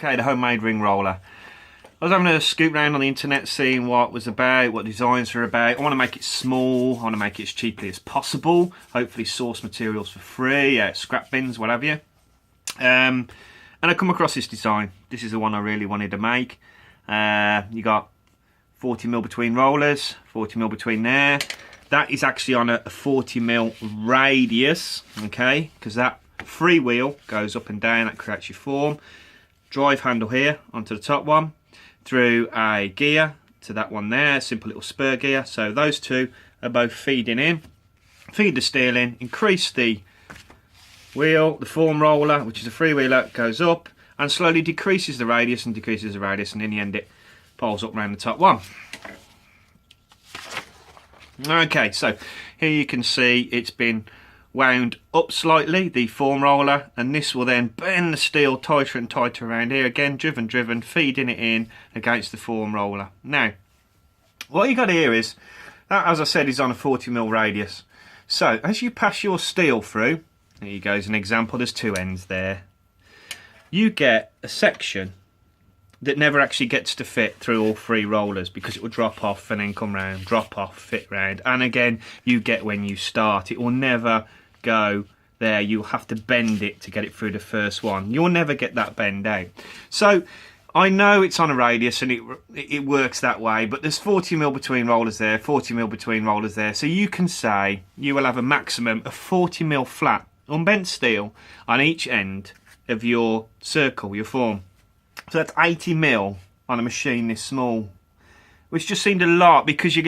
Okay, the homemade ring roller. I was having a scoop around on the internet, seeing what was about, what designs were about. I want to make it small, I want to make it as cheaply as possible. Hopefully source materials for free, scrap bins, what have you. And I come across this design. This is the one I really wanted to make. You got 40mm between rollers, 40mm between there. That is actually on a 40mm radius, okay, because that free wheel goes up and down, that creates your form. Drive handle here onto the top one, through a gear to that one there, simple little spur gear. So those two are both feeding in. Feed the steel in, increase the wheel, the form roller, which is a freewheeler, goes up and slowly decreases the radius and decreases the radius, and in the end it piles up around the top one. Okay, so here you can see it's been wound up slightly, the form roller, and this will then bend the steel tighter and tighter around here. Again, driven, feeding it in against the form roller. Now, what you got here is, that, as I said, is on a 40mm radius. So, as you pass your steel through, there you go, as an example, there's two ends there. You get a section that never actually gets to fit through all three rollers, because it will drop off and then come round, drop off, fit round. And again, you get when you start, it will never go there. You'll have to bend it to get it through the first one. You'll never get that bend out. So I know it's on a radius and it works that way, but there's 40mm between rollers there, 40mm between rollers there. So you can say you will have a maximum of 40mm flat unbent steel on each end of your circle, your form. So that's 80mm on a machine this small, which just seemed a lot, because you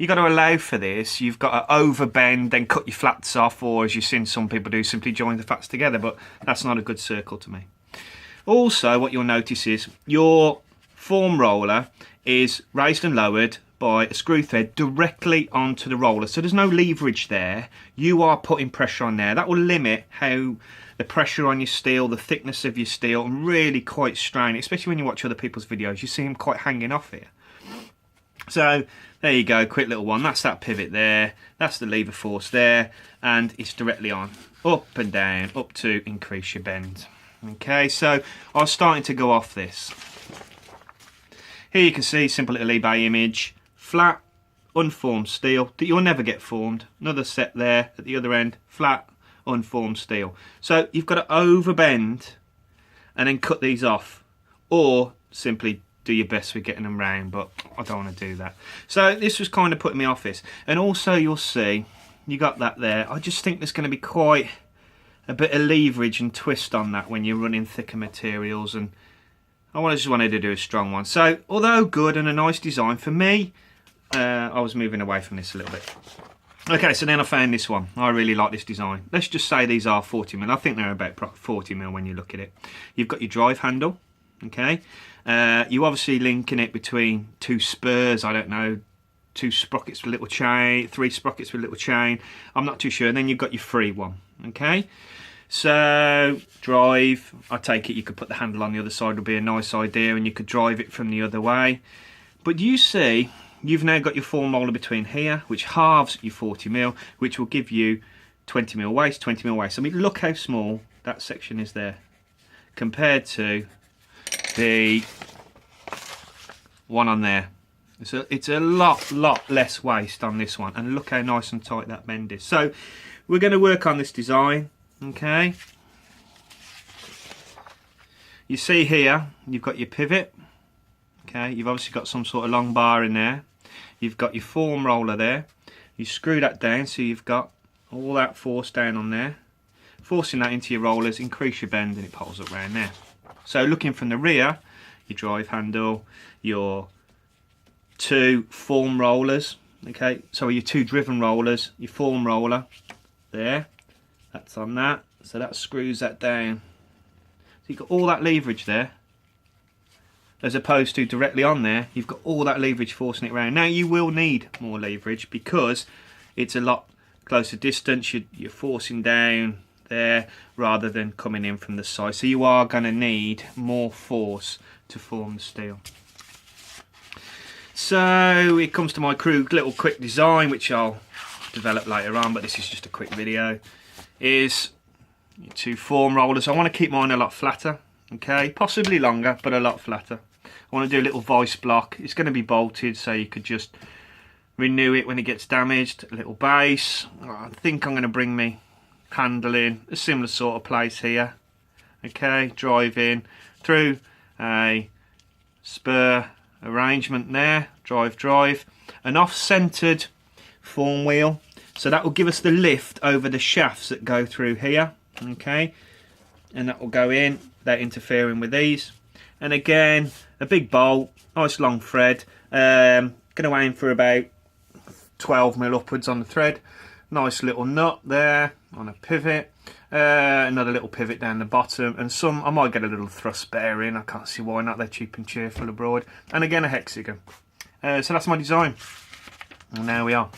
got to allow for this. You've got to overbend, then cut your flats off, or as you've seen some people do, simply join the flats together, but that's not a good circle to me. Also, what you'll notice is your form roller is raised and lowered by a screw thread directly onto the roller, so there's no leverage there. You are putting pressure on there. That will limit how the pressure on your steel, the thickness of your steel, and really quite strain, especially when you watch other people's videos. You see them quite hanging off here. So there you go, quick little one. That's that pivot there, that's the lever force there, and it's directly on, up and down, up to increase your bend. Okay, so I was starting to go off this. Here you can see, simple little eBay image, flat, unformed steel that you'll never get formed. Another set there at the other end, flat, unformed steel. So you've got to overbend and then cut these off, or simply do your best with getting them round, but I don't want to do that. So this was kind of putting me off this. And also you'll see, you got that there. I just think there's going to be quite a bit of leverage and twist on that when you're running thicker materials, and I just wanted to do a strong one. So although good and a nice design, for me, I was moving away from this a little bit. Okay, so then I found this one. I really like this design. Let's just say these are 40mm. I think they're about 40mm when you look at it. You've got your drive handle, okay? You obviously linking it between two spurs, I don't know, two sprockets with a little chain, three sprockets with a little chain. I'm not too sure. And then you've got your free one, okay? So, drive, I take it you could put the handle on the other side, would be a nice idea, and you could drive it from the other way. But you see, you've now got your form roller between here, which halves your 40mm, which will give you 20mm waste, 20mm waste. I mean, look how small that section is there compared to the one on there. It's a lot less waste on this one, and look how nice and tight that bend is. So we're going to work on this design, okay? You see here, you've got your pivot, okay? You've obviously got some sort of long bar in there. You've got your form roller there. You screw that down so you've got all that force down on there. Forcing that into your rollers, increase your bend, and it pulls up around there. So looking from the rear, your drive handle, your two form rollers, okay, so your two driven rollers, your form roller there, that's on that, so that screws that down. So you've got all that leverage there, as opposed to directly on there, you've got all that leverage forcing it around. Now you will need more leverage because it's a lot closer distance, you're forcing down there rather than coming in from the side, so you are going to need more force to form the steel. So it comes to my crude little quick design, which I'll develop later on, but this is just a quick video, is your two form rollers. I want to keep mine a lot flatter, Okay, possibly longer, but a lot flatter. I want to do a little vice block. It's going to be bolted, so you could just renew it when it gets damaged. A little base. I think I'm going to bring me handle in a similar sort of place here. Okay, drive in through a spur arrangement there. Drive. An off-centered form wheel. So that will give us the lift over the shafts that go through here. Okay, and that will go in without interfering with these. And again, a big bolt, nice long thread. Going to aim for about 12mm upwards on the thread. Nice little nut there on a pivot. Another little pivot down the bottom, and some I might get a little thrust bearing. I can't see why not. They're cheap and cheerful abroad. And again, a hexagon. So that's my design. And there we are.